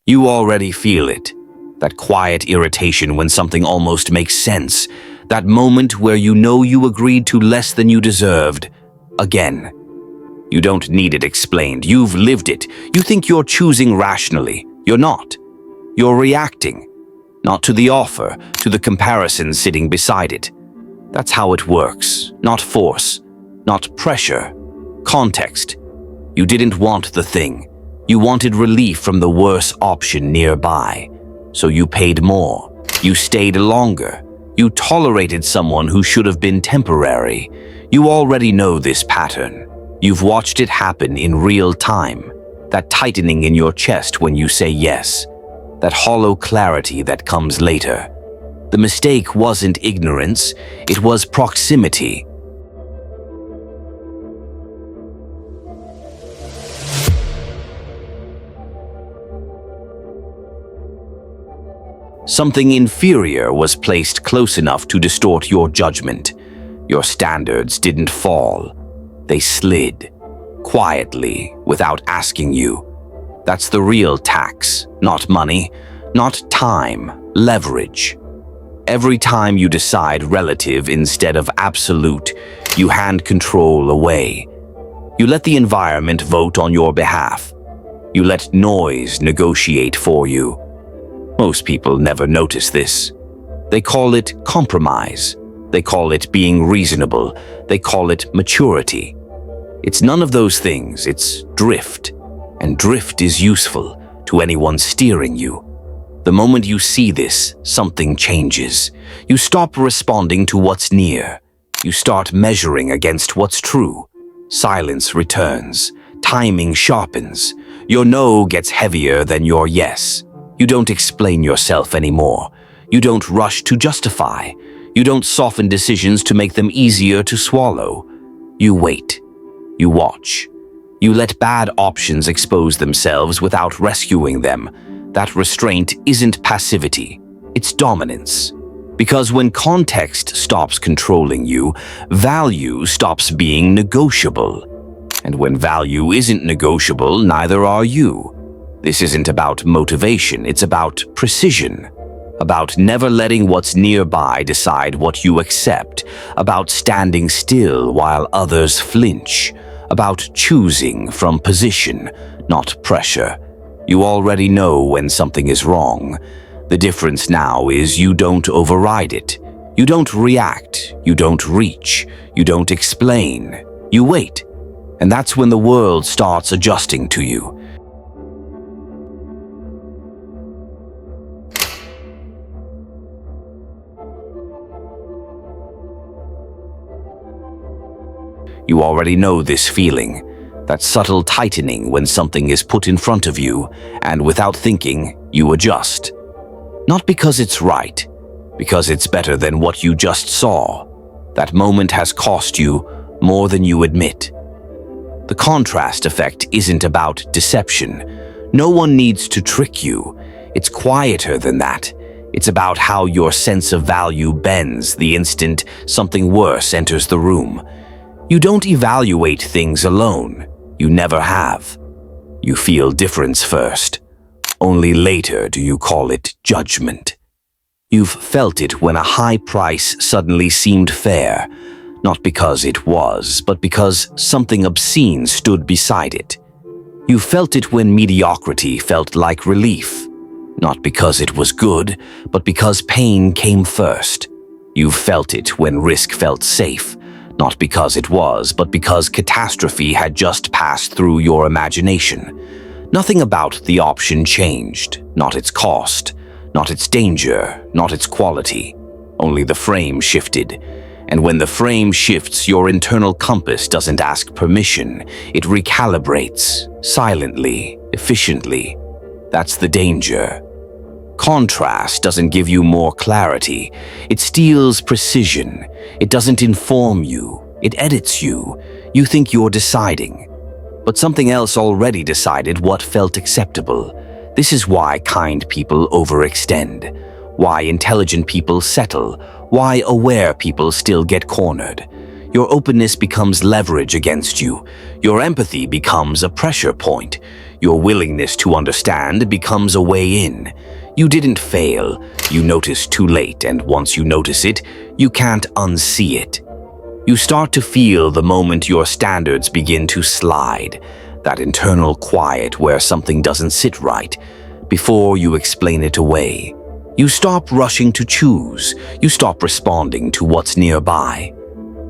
You already feel it. That quiet irritation when something almost makes sense. That moment where you know you agreed to less than you deserved. Again. You don't need it explained. You've lived it. You think you're choosing rationally. You're not. You're reacting. Not to the offer, to the comparison sitting beside it. That's how it works. Not force. Not pressure. Context. You didn't want the thing. You wanted relief from the worse option nearby. So you paid more. You stayed longer. You tolerated someone who should have been temporary. You already know this pattern. You've watched it happen in real time. That tightening in your chest when you say yes. That hollow clarity that comes later. The mistake wasn't ignorance, it was proximity. Something inferior was placed close enough to distort your judgment. Your standards didn't fall. They slid, quietly, without asking you. That's the real tax, not money, not time, leverage. Every time you decide relative instead of absolute, you hand control away. You let the environment vote on your behalf. You let noise negotiate for you. Most people never notice this. They call it compromise. They call it being reasonable. They call it maturity. It's none of those things, it's drift. And drift is useful to anyone steering you. The moment you see this, something changes. You stop responding to what's near. You start measuring against what's true. Silence returns. Timing sharpens. Your no gets heavier than your yes. You don't explain yourself anymore. You don't rush to justify. You don't soften decisions to make them easier to swallow. You wait. You watch. You let bad options expose themselves without rescuing them. That restraint isn't passivity, it's dominance. Because when context stops controlling you, value stops being negotiable. And when value isn't negotiable, neither are you. This isn't about motivation, it's about precision. About never letting what's nearby decide what you accept. About standing still while others flinch. About choosing from position, not pressure. You already know when something is wrong. The difference now is you don't override it. You don't react. You don't reach. You don't explain. You wait. And that's when the world starts adjusting to you. You already know this feeling, that subtle tightening when something is put in front of you, and without thinking, you adjust. Not because it's right, because it's better than what you just saw. That moment has cost you more than you admit. The contrast effect isn't about deception. No one needs to trick you. It's quieter than that. It's about how your sense of value bends the instant something worse enters the room. You don't evaluate things alone. You never have. You feel difference first. Only later do you call it judgment. You've felt it when a high price suddenly seemed fair, not because it was, but because something obscene stood beside it. You felt it when mediocrity felt like relief, not because it was good, but because pain came first. You felt it when risk felt safe, not because it was, but because catastrophe had just passed through your imagination. Nothing about the option changed, not its cost, not its danger, not its quality. Only the frame shifted. And when the frame shifts, your internal compass doesn't ask permission. It recalibrates, silently, efficiently. That's the danger. Contrast doesn't give you more clarity. It steals precision. It doesn't inform you. It edits you. You think you're deciding. But something else already decided what felt acceptable. This is why kind people overextend. Why intelligent people settle. Why aware people still get cornered. Your openness becomes leverage against you. Your empathy becomes a pressure point. Your willingness to understand becomes a way in. You didn't fail, you notice too late, and once you notice it, you can't unsee it. You start to feel the moment your standards begin to slide, that internal quiet where something doesn't sit right, before you explain it away. You stop rushing to choose, you stop responding to what's nearby.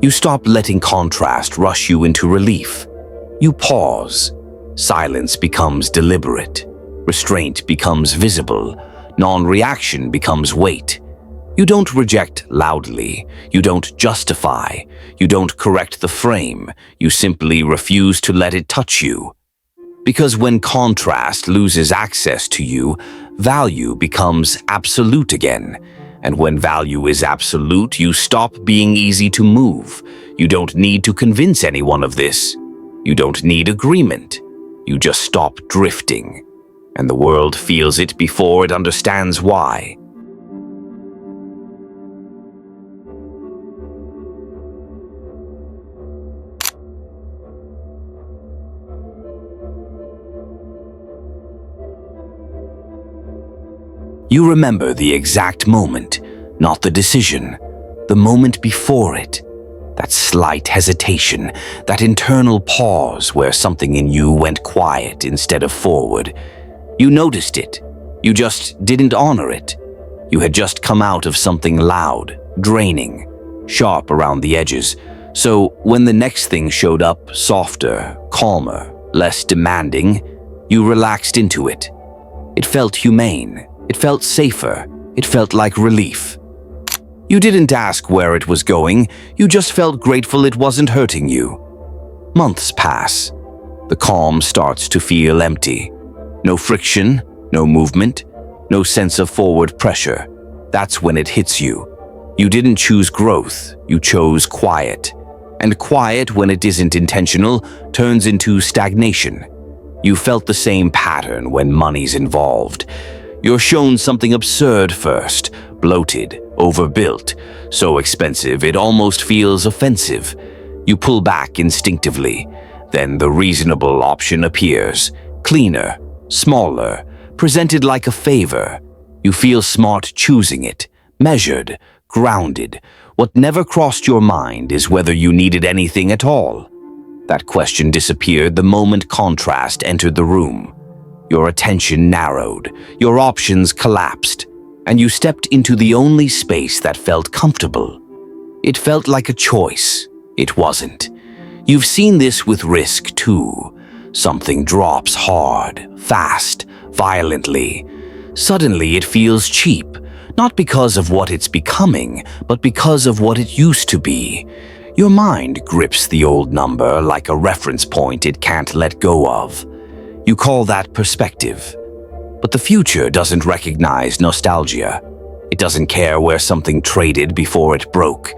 You stop letting contrast rush you into relief. You pause. Silence becomes deliberate. Restraint becomes visible. Non-reaction becomes weight. You don't reject loudly. You don't justify. You don't correct the frame. You simply refuse to let it touch you. Because when contrast loses access to you, value becomes absolute again. And when value is absolute, you stop being easy to move. You don't need to convince anyone of this. You don't need agreement. You just stop drifting. And the world feels it before it understands why. You remember the exact moment, not the decision, the moment before it. That slight hesitation, that internal pause where something in you went quiet instead of forward. You noticed it. You just didn't honor it. You had just come out of something loud, draining, sharp around the edges. So when the next thing showed up, softer, calmer, less demanding, you relaxed into it. It felt humane. It felt safer. It felt like relief. You didn't ask where it was going. You just felt grateful it wasn't hurting you. Months pass. The calm starts to feel empty. No friction, no movement, no sense of forward pressure. That's when it hits you. You didn't choose growth. You chose quiet. And quiet, when it isn't intentional, turns into stagnation. You felt the same pattern when money's involved. You're shown something absurd first, bloated, overbuilt, so expensive it almost feels offensive. You pull back instinctively. Then the reasonable option appears, cleaner, smaller, presented like a favor. You feel smart choosing it, measured, grounded. What never crossed your mind is whether you needed anything at all. That question disappeared the moment contrast entered the room. Your attention narrowed, your options collapsed, and you stepped into the only space that felt comfortable. It felt like a choice. It wasn't. You've seen this with risk too. Something drops hard, fast, violently. Suddenly it feels cheap, not because of what it's becoming, but because of what it used to be. Your mind grips the old number like a reference point it can't let go of. You call that perspective. But the future doesn't recognize nostalgia. It doesn't care where something traded before it broke.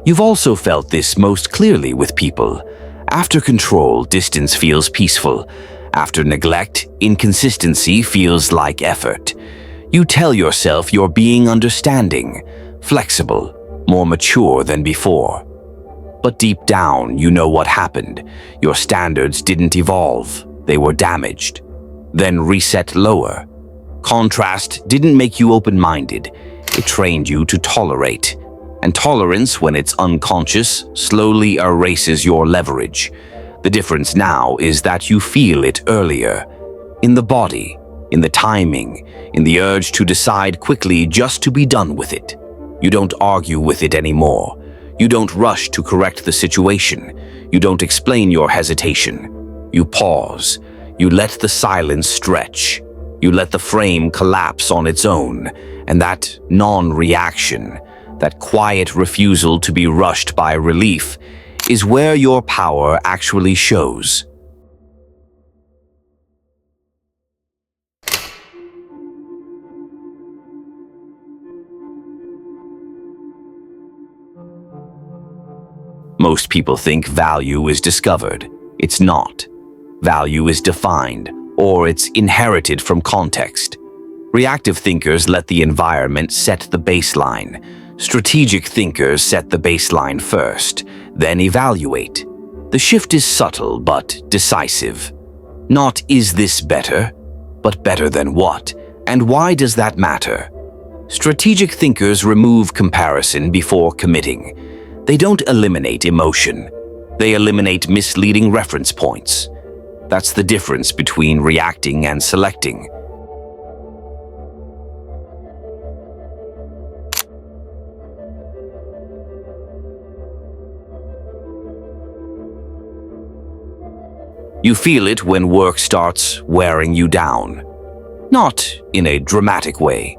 You've also felt this most clearly with people. After control, distance feels peaceful. After neglect, inconsistency feels like effort. You tell yourself you're being understanding, flexible, more mature than before. But deep down, you know what happened. Your standards didn't evolve. They were damaged, then reset lower. Contrast didn't make you open-minded. It trained you to tolerate. And tolerance, when it's unconscious, slowly erases your leverage. The difference now is that you feel it earlier. In the body, in the timing, in the urge to decide quickly just to be done with it. You don't argue with it anymore. You don't rush to correct the situation. You don't explain your hesitation. You pause. You let the silence stretch. You let the frame collapse on its own. And that non-reaction, that quiet refusal to be rushed by relief, is where your power actually shows. Most people think value is discovered. It's not. Value is defined, or it's inherited from context. Reactive thinkers let the environment set the baseline. Strategic thinkers set the baseline first, then evaluate. The shift is subtle but decisive. Not is this better, but better than what, and why does that matter? Strategic thinkers remove comparison before committing. They don't eliminate emotion. They eliminate misleading reference points. That's the difference between reacting and selecting. You feel it when work starts wearing you down. Not in a dramatic way,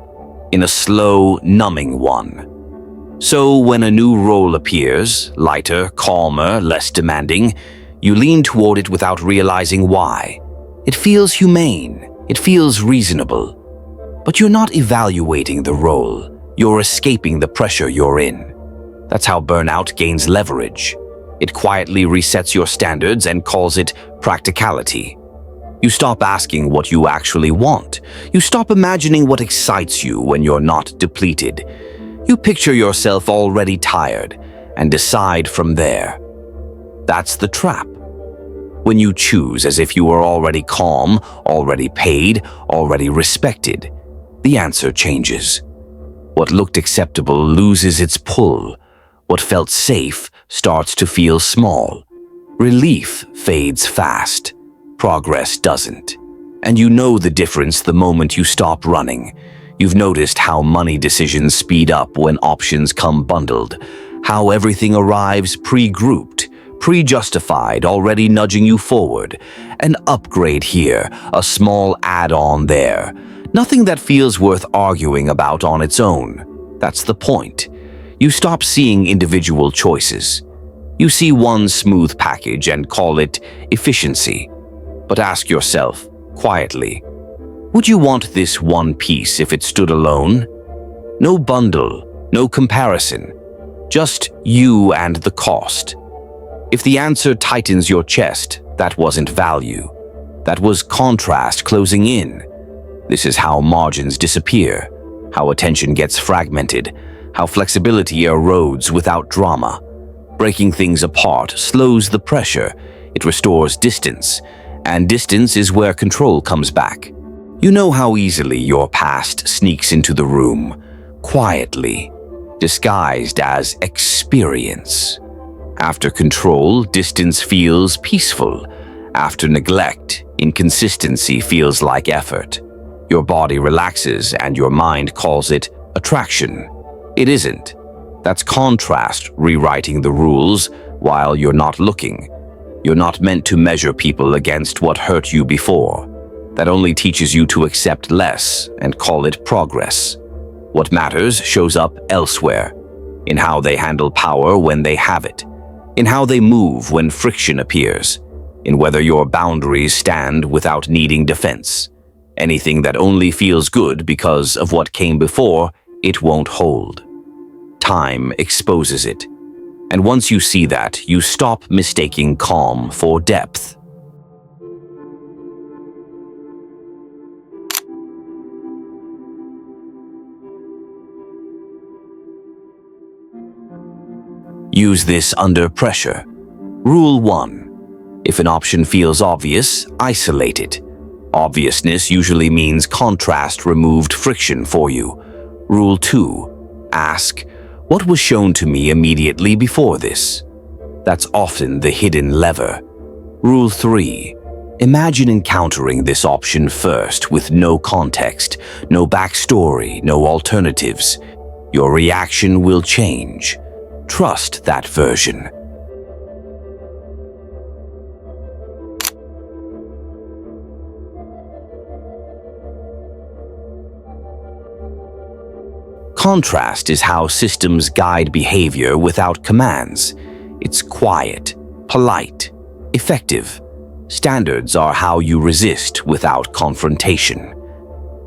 in a slow, numbing one. So when a new role appears, lighter, calmer, less demanding, you lean toward it without realizing why. It feels humane. It feels reasonable. But you're not evaluating the role. You're escaping the pressure you're in. That's how burnout gains leverage. It quietly resets your standards and calls it practicality. You stop asking what you actually want. You stop imagining what excites you when you're not depleted. You picture yourself already tired and decide from there. That's the trap. When you choose as if you were already calm, already paid, already respected, the answer changes. What looked acceptable loses its pull. What felt safe starts to feel small. Relief fades fast. Progress doesn't. And you know the difference the moment you stop running. You've noticed how money decisions speed up when options come bundled, how everything arrives pre-grouped, pre-justified, already nudging you forward. An upgrade here, a small add-on there. Nothing that feels worth arguing about on its own. That's the point. You stop seeing individual choices. You see one smooth package and call it efficiency. But ask yourself, quietly, would you want this one piece if it stood alone? No bundle, no comparison, just you and the cost. If the answer tightens your chest, that wasn't value. That was contrast closing in. This is how margins disappear, how attention gets fragmented, how flexibility erodes without drama. Breaking things apart slows the pressure. It restores distance, and distance is where control comes back. You know how easily your past sneaks into the room, quietly, disguised as experience. After control, distance feels peaceful. After neglect, inconsistency feels like effort. Your body relaxes and your mind calls it attraction. It isn't. That's contrast rewriting the rules while you're not looking. You're not meant to measure people against what hurt you before. That only teaches you to accept less and call it progress. What matters shows up elsewhere, in how they handle power when they have it, in how they move when friction appears, in whether your boundaries stand without needing defense. Anything that only feels good because of what came before, it won't hold. Time exposes it. And once you see that, you stop mistaking calm for depth. Use this under pressure. Rule 1. If an option feels obvious, isolate it. Obviousness usually means contrast removed friction for you. Rule 2. Ask, what was shown to me immediately before this? That's often the hidden lever. Rule 3. Imagine encountering this option first with no context, no backstory, no alternatives. Your reaction will change. Trust that version. Contrast is how systems guide behavior without commands. It's quiet, polite, effective. Standards are how you resist without confrontation.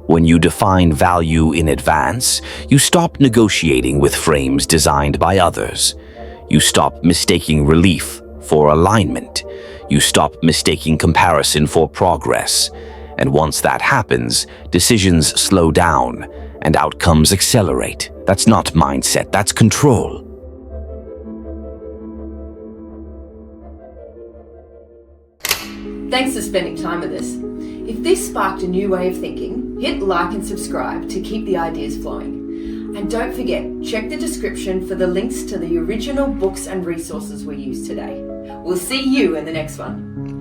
When you define value in advance, you stop negotiating with frames designed by others. You stop mistaking relief for alignment. You stop mistaking comparison for progress. And once that happens, decisions slow down and outcomes accelerate. That's not mindset, that's control. Thanks for spending time with us. If this sparked a new way of thinking, hit like and subscribe to keep the ideas flowing. And don't forget, check the description for the links to the original books and resources we used today. We'll see you in the next one.